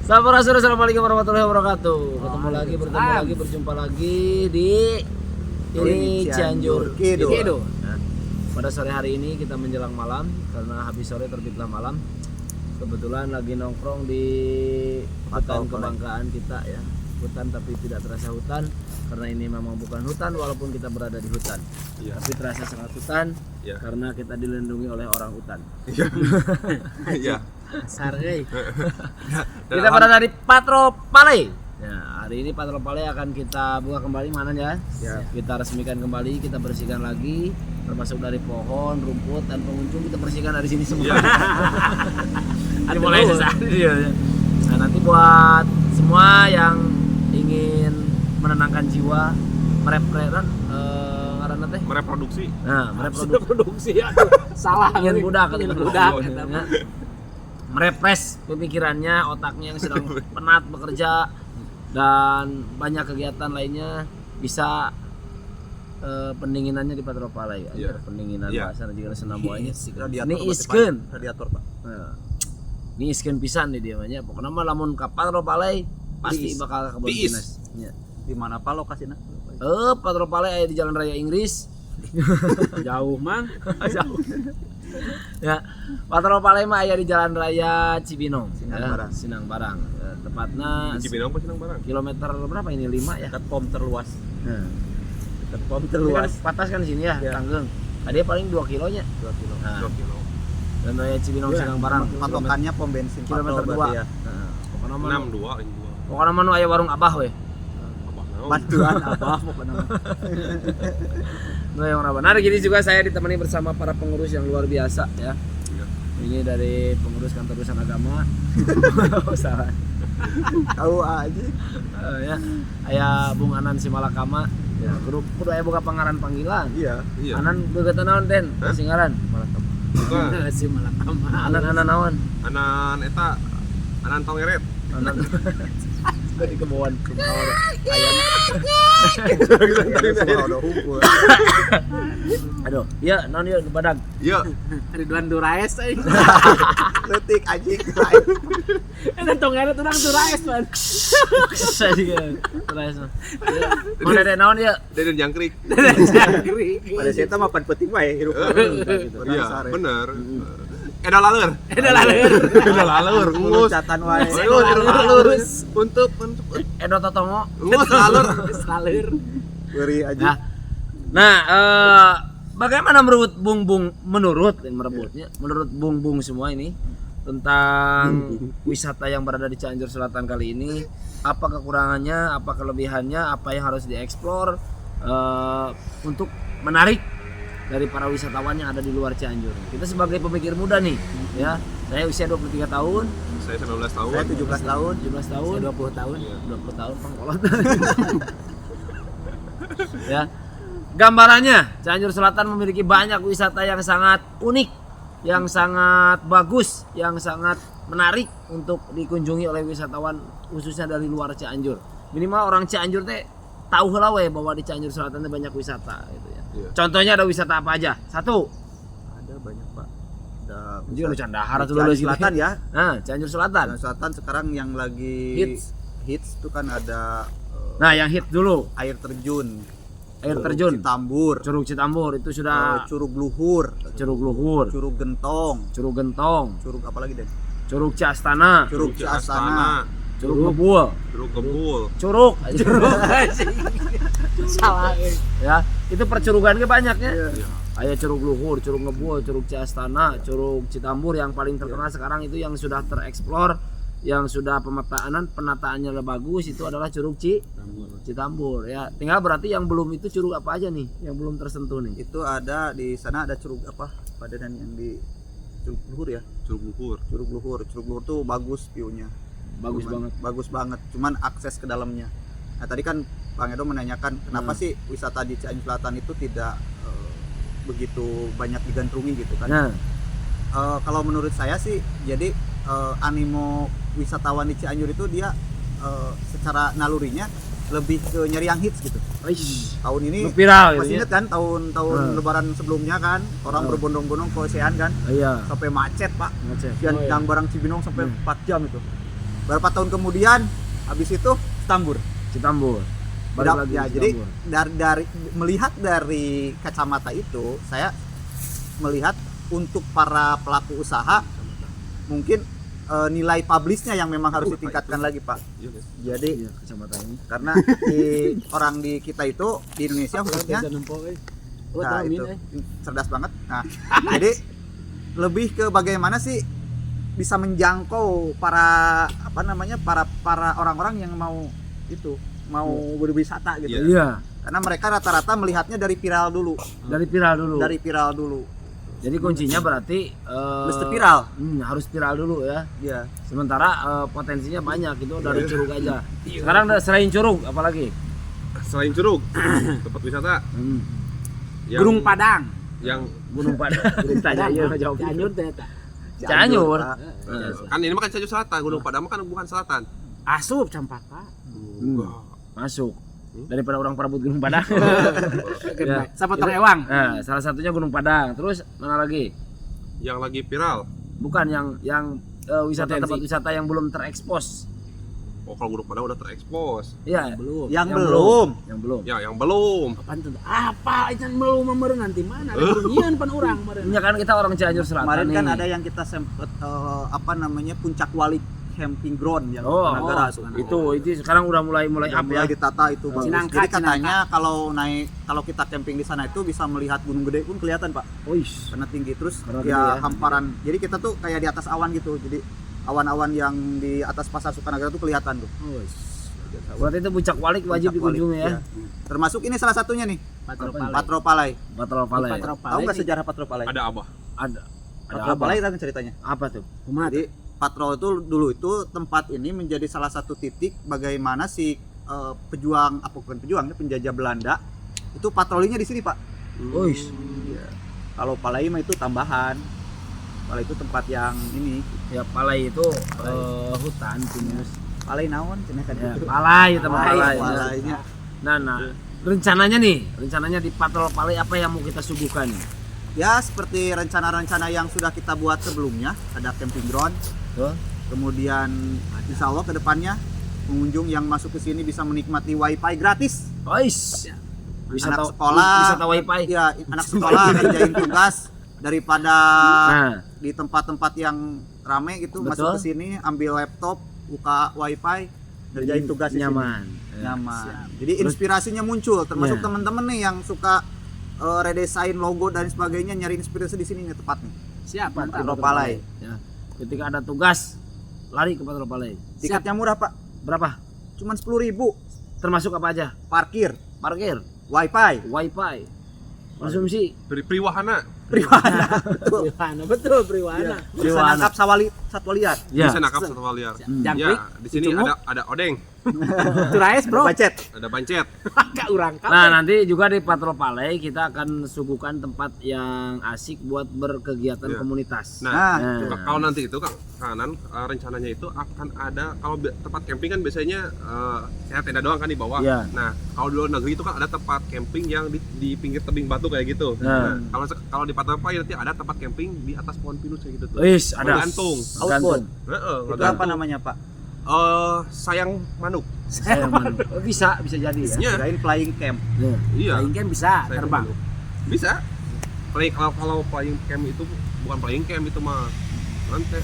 Sampurasun, assalamualaikum warahmatullahi wabarakatuh. Bertemu lagi, berjumpa lagi di ini Cianjur Kido. Nah, pada sore hari ini kita menjelang malam karena habis sore terbitlah malam. Kebetulan lagi nongkrong di hutan kebanggaan kita ya. Hutan tapi tidak terasa hutan karena ini memang bukan hutan walaupun kita berada di hutan. Iya. Tapi terasa sangat hutan karena kita dilindungi oleh orang hutan. Iya. Sargei. Kita berada di Patropale. Ya, hari ini Patropale akan kita buka kembali mana ya? Kita resmikan kembali, kita bersihkan lagi termasuk dari pohon, rumput dan pengunjung kita bersihkan dari sini semua. Ada mulai sesaat. Nah, nanti buat semua yang ingin menenangkan jiwa, mereproduksi. Nah, mereproduksi. Salah ingin budak. Merepres pemikirannya, otaknya yang sedang penat bekerja dan banyak kegiatan lainnya bisa pendinginannya di Patropale ya. Pendinginan bahasa juga senam buahnya. Ini iskeun radiator, Pak. Nah, ini iskeun pisan nih dia mah nya. Pokoknya mah lamun ka Patropale pasti bakal ke kebun dinas. Di mana Pak lokasinya? Patropale aya di Jalan Raya Inggris. Jauh, Mang. Jauh. Ya, Patropale mah aya di Jalan Raya Cibinong, Sinang Barang. Tepatnya Cibinong apa Sinang Barang? Kilometer berapa ini? 5 ya? Dekat pom terluas. Nah, Dekat pom terluas. Patas kan sini ya, Tanggeng. Tadi paling 2 kilonya. 2 kilo. Nah, 2 kilo. Dan Raya Cibinong Sinang Barang. Patokannya pom bensin kilometer 2. ya. Nah, pokoknya mah 62 ini 2. pokoknya mah nu aya warung Abah we. Bantuan Abah pokoknya. Nah, yang benar gini juga saya ditemani bersama para pengurus yang luar biasa ya. Ini dari pengurus kantor urusan agama. Salah. Tahu aja. Ya, aya Bung Anan Simalakama. Ya, kudu aya boga pangaran panggilan. Iya. Anan beugeutan naon Den? Singaran. Bukan. Simalakama. Anan naon? Anan eta Anan Tongeret. Anan dari kebawaan ayam. Aduh, ya non ya badag. Iya. Ridwan Duraes euy. Letik anjing. Eta tongeret urang Duraes man. Saya juga Duraes. Mana ada naon ya? Deden Jangkrik. Pada saya mah pan penting wae hirup. Iya, bener. Eda laleur. Ngus. Catatan wae. Ngus. Untuk Edo Totongo. ngus laleur. Beri aja. Nah, bagaimana menurut menurut Bung semua ini tentang wisata yang berada di Cianjur Selatan kali ini, apa kekurangannya, apa kelebihannya, apa yang harus dieksplor untuk menarik dari para wisatawan yang ada di luar Cianjur. Kita sebagai pemikir muda nih, ya. Saya usia 23 tahun. Saya 19 tahun. Saya 17 tahun. 17 tahun. Saya 20 tahun. 20 tahun pangkolot. Ya. Gambarannya, Cianjur Selatan memiliki banyak wisata yang sangat unik, yang sangat bagus, yang sangat menarik untuk dikunjungi oleh wisatawan khususnya dari luar Cianjur. Minimal orang Cianjur teh tahu lah we bahwa di Cianjur Selatan teh banyak wisata gitu ya. Contohnya ada wisata apa aja? Satu. Ada banyak, Pak. Ada Cianjur Candahar tuh Cianjur Selatan ya. Nah, Cianjur Selatan. Cianjur Selatan sekarang yang lagi hits itu kan ada Nah, yang hit dulu air terjun. Citambur. Curug Citambur itu sudah Curug Luhur. Curug Gentong. Curug apa lagi, Den? Curug Ciastana. Curug Ciastana. Curug Ngebul. Curug. Salah. Ya, itu percurugan ke banyaknya. Aya Curug Luhur, Curug Ngebul, Curug Ciastana, Curug Citambur yang paling terkenal sekarang itu yang sudah tereksplor, yang sudah penataannya lebih bagus itu adalah Curug Citambur ya. Tinggal berarti yang belum itu curug apa aja nih yang belum tersentuh nih? Itu ada di sana ada curug apa? Padanan yang di Curug Luhur ya. Curug Luhur tuh bagus view-nya. Bagus banget. Cuman akses ke dalamnya. Nah, tadi kan Bang Edo menanyakan kenapa sih wisata di Cianjur Selatan itu tidak begitu banyak digandrungi gitu kan. Nah. Kalau menurut saya sih jadi animo wisatawan di Cianjur itu dia secara nalurinya lebih ke nyari yang hits gitu. Tahun ini viral masih inget kan tahun lebaran sebelumnya kan orang berbondong-bondong ke Ocean kan. Iya. Sampai macet, Pak. Yang barang Cibinong sampai 4 jam itu. Berapa tahun kemudian habis itu Stambur. Balik lagi Ya, ke jadi Citambur. dari melihat dari kacamata itu, saya melihat untuk para pelaku usaha mungkin nilai publishnya yang memang harus ditingkatkan lagi, Pak. Jadi Iya, kacamata ini. karena orang di kita itu di Indonesia khususnya nah, itu cerdas banget. Nah, jadi lebih ke bagaimana sih bisa menjangkau para para orang-orang yang mau berwisata gitu. Iya, Karena mereka rata-rata melihatnya dari viral dulu. dari viral dulu. Jadi kuncinya berarti Mesti viral. harus viral dulu ya. Iya. Sementara potensinya banyak itu dari Curug aja. Sekarang selain Curug apalagi? Selain Curug, tempat wisata yang, Gunung Padang. yang Gunung Padang. Tanya iya jawab. Cianjur ternyata. Cianjur. Pak. kan ini mah kan Cianjur Selatan, Gunung Padang mah kan bukan selatan. Asup Campaka. Masuk. Daripada orang Prabut Gunung Padang. Ya. Sama Terewang. Nah, salah satunya Gunung Padang. Terus mana lagi? Yang lagi viral. Bukan yang wisata Potensi. tempat wisata yang belum terekspos. Oh, kalau Gunung Padang udah terekspos. Iya, Belum. Yang belum. Yang belum. Ya, yang belum. Apaan tuh? Apa itu belum meureun nanti mana? Ada bunyian pan urang meureun. Ya kan kita orang Cianjur Selatan Kemarin nih. kan ada yang kita sempet Puncak Wali camping ground yang Oh, Negara itu sekarang udah mulai up mulai ya. ditata itu bagus. Cinangka, Jadi katanya kalau kita camping di sana itu bisa melihat Gunung Gede pun kelihatan, Pak. Oish. Karena tinggi terus Karena ya, tinggi ya. hamparan. Jadi kita tuh kayak di atas awan gitu. Jadi awan-awan yang di atas Pasar Sukanagara tuh kelihatan tuh. Berarti itu Puncak Walik wajib Puncak Wali, dikunjungi ya. iya. Termasuk ini salah satunya nih, Patropale. Patropalai. Patrol Palai. Tahu nggak sejarah Patropalai? Ada apa? Ada Patropalai kan ceritanya. apa tuh? Kumat. Jadi Patrol itu dulu itu tempat ini menjadi salah satu titik bagaimana si penjajah Belanda itu patrolinya di sini, Pak. Oish. Kalau Palai mah itu tambahan. Palai itu tempat yang ini. Ya Palai itu hutan pinus. Palai naon cenah kan Ya, itu. Palai teman Palai, Palai. Palainya. Nah, rencananya di Patrol Palai apa yang mau kita suguhkan? Ya seperti rencana-rencana yang sudah kita buat sebelumnya, ada camping ground. Tuh. Kemudian insya Allah ke depannya pengunjung yang masuk ke sini bisa menikmati wifi gratis. Oish. Anak sekolah, wisata wifi. Ya, anak sekolah ngerjain tugas daripada Nah, di tempat-tempat yang rame gitu. Betul. Masuk ke sini ambil laptop, buka wifi, ngerjain tugas di sini. nyaman. Nyaman. Jadi inspirasinya muncul, termasuk Ya. teman-teman nih yang suka redesign logo dan sebagainya, nyari inspirasi di sini nih tepatnya. Siap, mantap. Patrol Palai. Ya. Ketika ada tugas lari ke Patrol Palai. Tiketnya murah, Pak. Berapa? Cuman 10.000. Termasuk apa aja? Parkir, Parkir, wifi, wifi, konsumsi. Dari Priwahana. Priwana. Betul, Priwana. Bisa nangkap satwa liar. Ya. Bisa nangkap satwa liar. Jangkrik. Ya, di sini Cunguk. ada odeng, Turaes, Bro. Bacet. ada bancet. Kak urang kabeh. Nah, nanti juga di Patrol Palai kita akan suguhkan tempat yang asik buat berkegiatan Ya. komunitas. Nah, Kalau nanti itu Kang, kanan rencananya itu akan ada kalau tempat camping kan biasanya saya tenda doang kan di bawah. Iya. Nah, kalau di luar negeri itu kan ada tempat camping yang di pinggir tebing batu kayak gitu. Nah. Kalau di Patrol Palai nanti ada tempat camping di atas pohon pinus kayak gitu tuh. Wis, ada. Gantung. outbound. Heeh, Itu apa namanya, Pak? sayang manuk. Saya bisa jadi ya. Iya. Kirain flying camp. Ya. Iya. Flying camp bisa Sayang terbang. manuk. Bisa. Kalau flying camp itu bukan flying camp itu mah nanti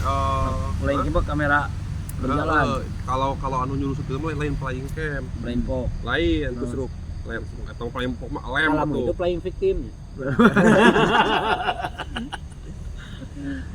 Flying camp kamera berjalan. kalau anu nyuruh itu mah lain flying camp. Brainpok. Lain Terus lem atau flying pok mah lem Malam itu tuh. flying victim.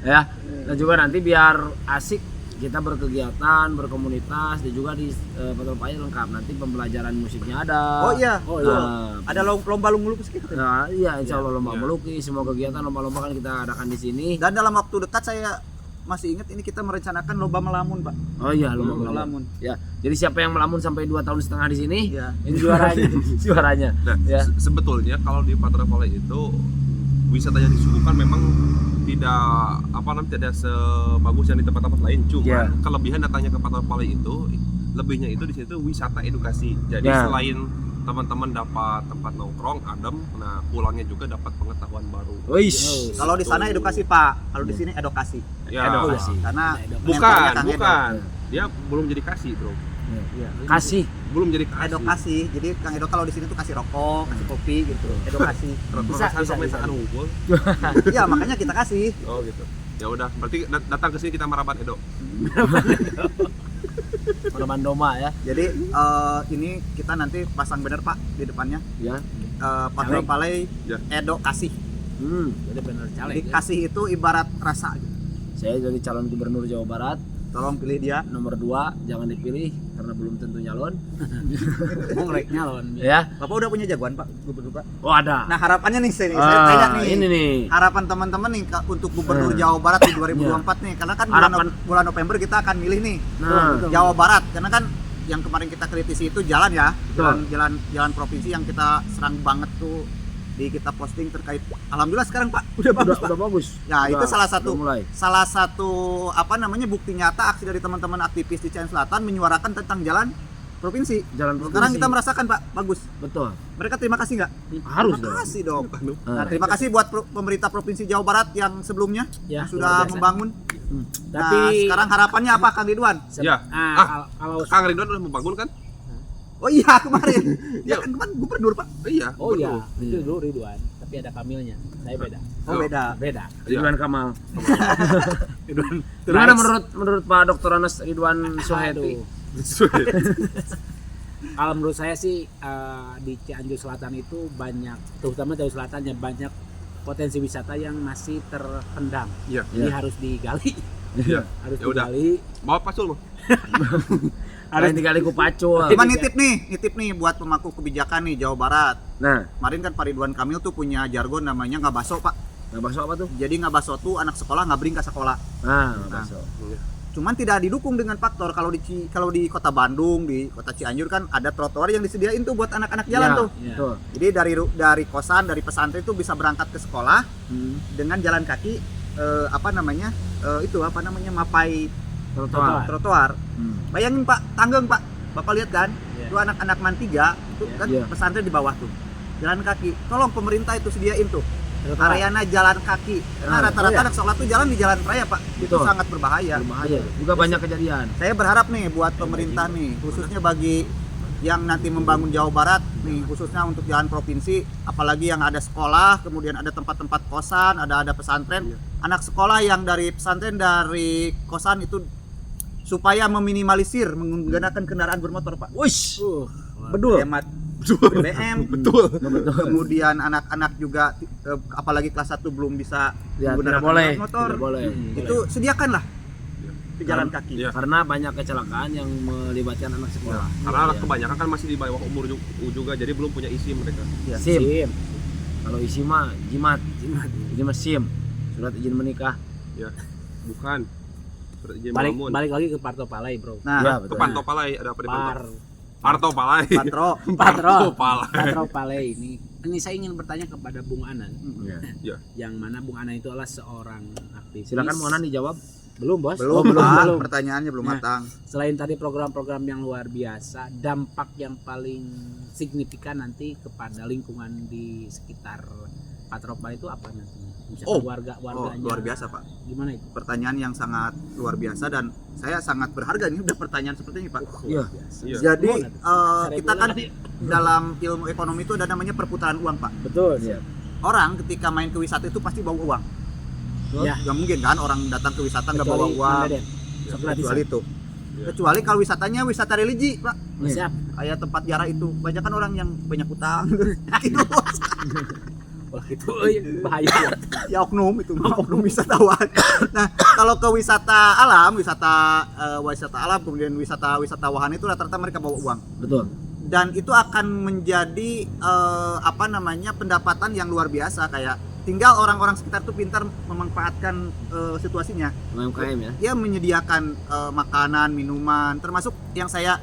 Ya. Dan juga nanti biar asik kita berkegiatan, berkomunitas dan juga di Patrol Palai lengkap. Nanti pembelajaran musiknya ada. Oh iya. Oh iya. Nah, Ada lomba melukis gitu. nah, iya insya Allah lomba Iya. melukis, semua kegiatan lomba-lomba kan kita adakan di sini. Dan dalam waktu dekat saya masih ingat ini kita merencanakan lomba melamun, Pak. Oh iya, lomba melamun. Melamun. Ya. Jadi siapa yang melamun sampai 2 tahun setengah di sini, Iya. ini juaranya. Juaranya. Nah, Ya. sebetulnya kalau di Patrol Palai itu wisata yang disuguhkan memang tidak sebagus yang di tempat-tempat lain. Cuma Ya. kelebihan datangnya ke Patrol Palai itu lebihnya itu di situ wisata edukasi. Jadi Ya. selain teman-teman dapat tempat nongkrong, adem, nah pulangnya juga dapat pengetahuan baru. Wis. Kalau di sana edukasi, Pak. Kalau di sini edukasi. Ya, Edukasi. Karena bukan, mentornya Kang Edo. bukan. dia belum jadi kasih, Bro. Iya. Kasih. Belum jadi kasih. Edukasi. Jadi Kang Edo kalau di sini tuh kasih rokok, kasih kopi gitu. Edukasi. Bisa ngumpul. Ya makanya kita kasih. Oh gitu. Ya udah, berarti datang ke sini kita maraban Edo. Maraban Doma ya. Jadi ini kita nanti pasang banner Pak di depannya. Ya. Patro Palay Ya. Edo kasih. Jadi benar Jadi caleg. kasih itu ibarat rasa gitu. Saya jadi calon gubernur Jawa Barat. Tolong pilih dia. Nomor 2 jangan dipilih karena belum tentu nyalon. Mongrek nyalon. Ya. Bapak udah punya jagoan Pak gubernur Pak. Oh ada. Nah harapannya nih saya tanya nih. Ini nih. Harapan teman-teman nih untuk gubernur Jawa Barat di 2024 nih, karena kan bulan November kita akan milih nih Jawa Barat, karena kan yang kemarin kita kritisi itu jalan ya, jalan provinsi yang kita serang banget tuh kita posting terkait. Alhamdulillah sekarang Pak udah bagus Pak. Udah bagus. Ya itu mulai. salah satu apa namanya bukti nyata aksi dari teman-teman aktivis di Cianjur Selatan menyuarakan tentang jalan provinsi. Sekarang kita merasakan Pak bagus. Betul. Mereka terima kasih nggak? Harus terima kasih dong. Nah, Nah, terima kasih buat pemerintah provinsi Jawa Barat yang sebelumnya Ya, sudah membangun. Tapi Nah, sekarang harapannya apa Kang Ridwan? Ya. Kalau Kang Ridwan udah membangun kan? Oh iya kemarin. Ya kan kemarin gubernur Pak. Iya. oh iya, gubernur. itu dulu Ridwan, tapi ada Kamilnya. Saya beda. Oh beda. Beda. Ridwan Kamal. Ridwan. Gimana menurut Pak Dr. Anas Ridwan Suhaiti? Kalau menurut saya sih di Cianjur Selatan itu banyak, terutama Cianjur Selatan ya banyak potensi wisata yang masih terpendam. Iya. Jadi harus digali. Iya. Harus Ya udah. digali. Bawa pasul mah. Ada yang digali ku pacul. Cuma nitip nih buat pemangku kebijakan nih Jawa Barat. Nah, Kemarin kan Pak Ridwan Kamil tuh punya jargon namanya nggak baso Pak. nggak bakso apa tuh? Jadi nggak baso tuh anak sekolah nggak bering ke sekolah. Nah, nggak bakso. Cuman tidak didukung dengan faktor kalau di kota Bandung, di kota Cianjur kan ada trotoar yang disediain tuh buat anak-anak jalan Ya, tuh. Iya. Betul. Jadi dari kosan, dari pesantren itu bisa berangkat ke sekolah dengan jalan kaki mapai trotoar. Bayangin Pak, Tanggeng Pak. Bapak lihat kan? Iya. Itu anak-anak Man 3 itu kan Iya. pesantren di bawah tuh. Jalan kaki. Tolong pemerintah itu sediain tuh. Trotoar. Areana jalan kaki. Karena rata-rata anak sekolah tuh jalan di jalan raya, Pak. Itu Betul. sangat berbahaya. Berbahaya. Juga banyak kejadian. Saya berharap nih buat pemerintah nih, khususnya bagi yang nanti membangun Jawa Barat nih, khususnya untuk jalan provinsi, apalagi yang ada sekolah, kemudian ada tempat-tempat kosan, ada pesantren, anak sekolah yang dari pesantren, dari kosan itu supaya meminimalisir menggunakan kendaraan bermotor, Pak. Wush. Betul. Hemat BBM. Betul. Kemudian anak-anak juga apalagi kelas 1 belum bisa Ya, menggunakan tidak boleh. motor. Tidak boleh. Itu sediakanlah ke jalan kaki. Iya. Karena banyak kecelakaan yang melibatkan anak sekolah. Karena Iya. kebanyakan kan masih di bawah umur juga, jadi belum punya isi mereka. Ya. SIM. Kalau isi mah jimat. Ini mah SIM. Surat izin menikah. Ya. Bukan. Surat izin Balik melamun. balik lagi ke Parto Palay, Bro. Nah, Ya, Ke betul. Pantopalai, ada apa di Par Partopalai? Patro. Patro Palay ini saya ingin bertanya kepada Bung Anan, Ya. yang mana Bung Anan itu adalah seorang aktivis. Silakan Bung Anan dijawab. Belum, Bos. Belum, belum. Pak. Pertanyaannya belum Nah. matang. Selain tadi program-program yang luar biasa, dampak yang paling signifikan nanti kepada lingkungan di sekitar Patro Palay itu apa nantinya? Misalkan warganya. Luar biasa, Pak. Gimana itu? Pertanyaan yang sangat luar biasa dan saya sangat berharga ini udah pertanyaan seperti ini, Pak. Iya. Iya. Jadi Gimana? kita kan dalam ilmu ekonomi itu ada namanya perputaran uang, Pak. Betul. Iya. Orang ketika main ke wisata itu pasti bawa uang. Ya. Gak mungkin kan orang datang ke wisata nggak bawa uang. Kecuali itu. Ya. Kecuali kalau wisatanya wisata religi, Pak. Siap. Kayak tempat ziarah itu banyak kan orang yang banyak utang. Gitu. Wah, itu bahaya. Ya oknum itu oknum wisatawan. Nah kalau ke wisata alam kemudian wisata wahana itu rata-rata mereka bawa uang Betul. dan itu akan menjadi pendapatan yang luar biasa. Kayak tinggal orang-orang sekitar tuh pintar memanfaatkan situasinya. UMKM ya. Dia menyediakan makanan, minuman, termasuk yang saya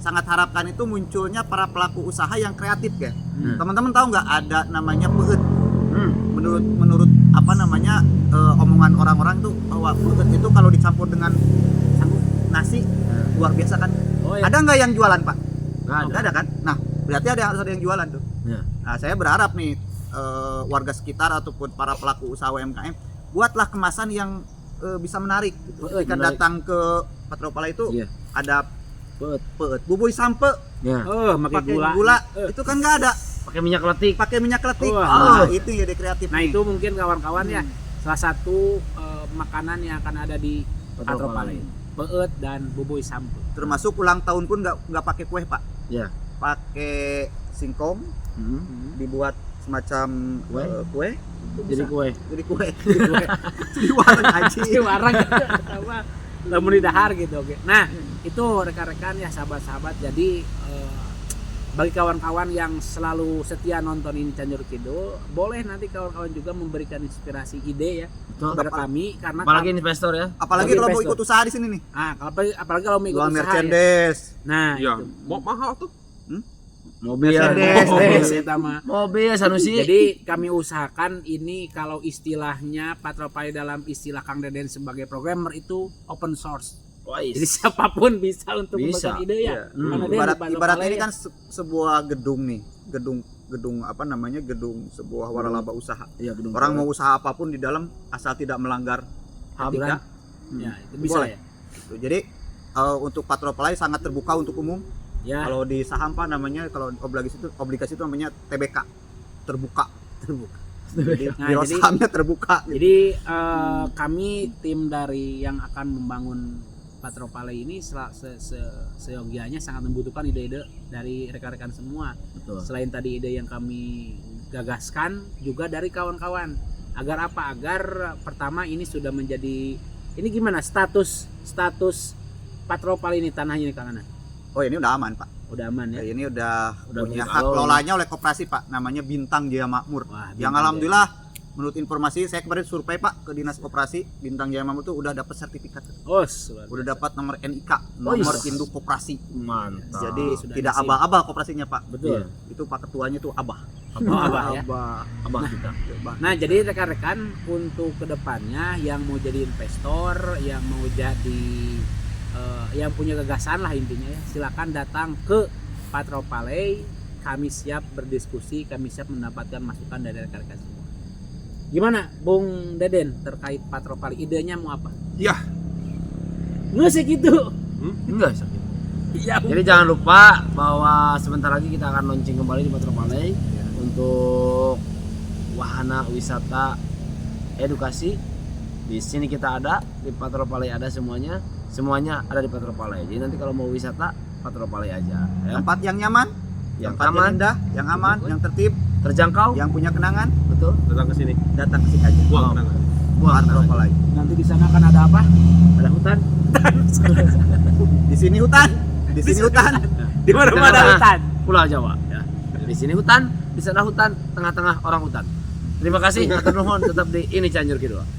sangat harapkan itu munculnya para pelaku usaha yang kreatif ya. Teman-teman tahu nggak ada namanya peut? Menurut omongan orang-orang tuh bahwa peut itu kalau dicampur dengan nasi luar biasa kan. Oh, ya. Ada nggak yang jualan, Pak? Nggak Nggak ada kan? Nah berarti harus ada yang jualan tuh. Ya. Nah saya berharap nih warga sekitar ataupun para pelaku usaha UMKM buatlah kemasan yang bisa menarik gitu. Ketika Menarik. datang ke Patropala itu Iya. ada Peut. bubui sampe, Ya. pakai gula. Itu kan nggak ada. Pakai minyak letik. Pakai minyak letik. Wah. Itu ide kreatif. Nah nih. itu mungkin kawan-kawan ya salah satu makanan yang akan ada di Patropala ini. Peut dan bubui sampe. Termasuk ulang tahun pun nggak pakai kue, Pak. Ya. Pakai singkong, dibuat semacam kue. Jadi kue. Jadi kue. Jadi warung aja. Di warung apa lamun di dahar gitu. Oke. Nah, itu rekan-rekan ya sahabat-sahabat. Jadi bagi kawan-kawan yang selalu setia nontonin Cianjur Kidul, boleh nanti kawan-kawan juga memberikan inspirasi ide ya Betul. kepada kami karena Apalagi investor ya. Apalagi kalau mau ikut usaha di sini nih. apalagi kalau mau ikut Jual usaha ya. merchandise. Nah, Iya, itu. mau mahal tuh. Mobil. Mercedes. Eta mah. Mobil Sanusi. Jadi kami usahakan ini kalau istilahnya Patropala dalam istilah Kang Deden sebagai programmer itu open source. Jadi siapapun bisa untuk Bisa. memberikan ide ya. Karena dia Ibarat di Patropala ibarat ini ya. kan sebuah gedung nih. Gedung apa namanya? Gedung sebuah waralaba usaha. Iya, gedung. Orang mau usaha apapun di dalam asal tidak melanggar aturan. etika. Ya, itu bisa Boleh. ya. Gitu. Jadi untuk Patropala sangat terbuka untuk umum. Ya. Kalau di saham Pak namanya, kalau obligasi itu namanya TBK, terbuka. Jadi Nah, biro jadi- sahamnya terbuka. Gitu. Jadi kami tim dari yang akan membangun Patropala ini seyogianya sangat membutuhkan ide-ide dari rekan-rekan semua. Betul. Selain tadi ide yang kami gagaskan juga dari kawan-kawan. Agar apa? Agar pertama ini sudah menjadi ini gimana status Patropala ini tanahnya ini Kang Ana? Oh ini udah aman Pak. Udah aman ya. Ini udah punya punya hak kalau- kelolanya oleh koperasi Pak. Namanya Bintang Jaya Makmur. Wah, Yang Bintang alhamdulillah menurut informasi saya kemarin survei Pak ke dinas koperasi, Bintang Jaya Makmur tuh udah dapat sertifikat. Oh, Udah dapat nomor NIK, Oh, nomor yes. induk koperasi. Mantap. Jadi sudah tidak ada SIM. abah-abah koperasinya Pak. Betul. Iya. Itu Pak ketuanya tuh abah. Abah ya. Abah kita. Nah, jadi rekan-rekan untuk kedepannya yang mau jadi investor, yang mau jadi yang punya gagasan lah intinya ya, silakan datang ke Patropala. Kami siap berdiskusi, kami siap mendapatkan masukan dari rekan-rekan semua. Gimana, Bung Deden terkait Patropala? Idenya mau apa? Iya. Nggak gitu. Enggak sakit. Iya. Jadi jangan lupa bahwa sebentar lagi kita akan launching kembali di Patropala untuk wahana wisata edukasi. Di sini kita ada, di Patropala ada semuanya ada di Patropala. Jadi nanti kalau mau wisata Patropala aja ya. Tempat yang nyaman, Yang tempat aman, yang indah, yang aman, yang tertib, terjangkau, yang punya kenangan, betul. Datang ke sini. datang ke sini aja. Buang kenangan. Patropala. Nanti di sana akan ada apa? Ada hutan. Di sini hutan, di sini hutan. Di mana-mana ada hutan. Pulau Jawa ya. Di sini hutan, di sana hutan, tengah-tengah orang hutan. Terima kasih, atur nuhun, tetap di ini Cianjur Kidul.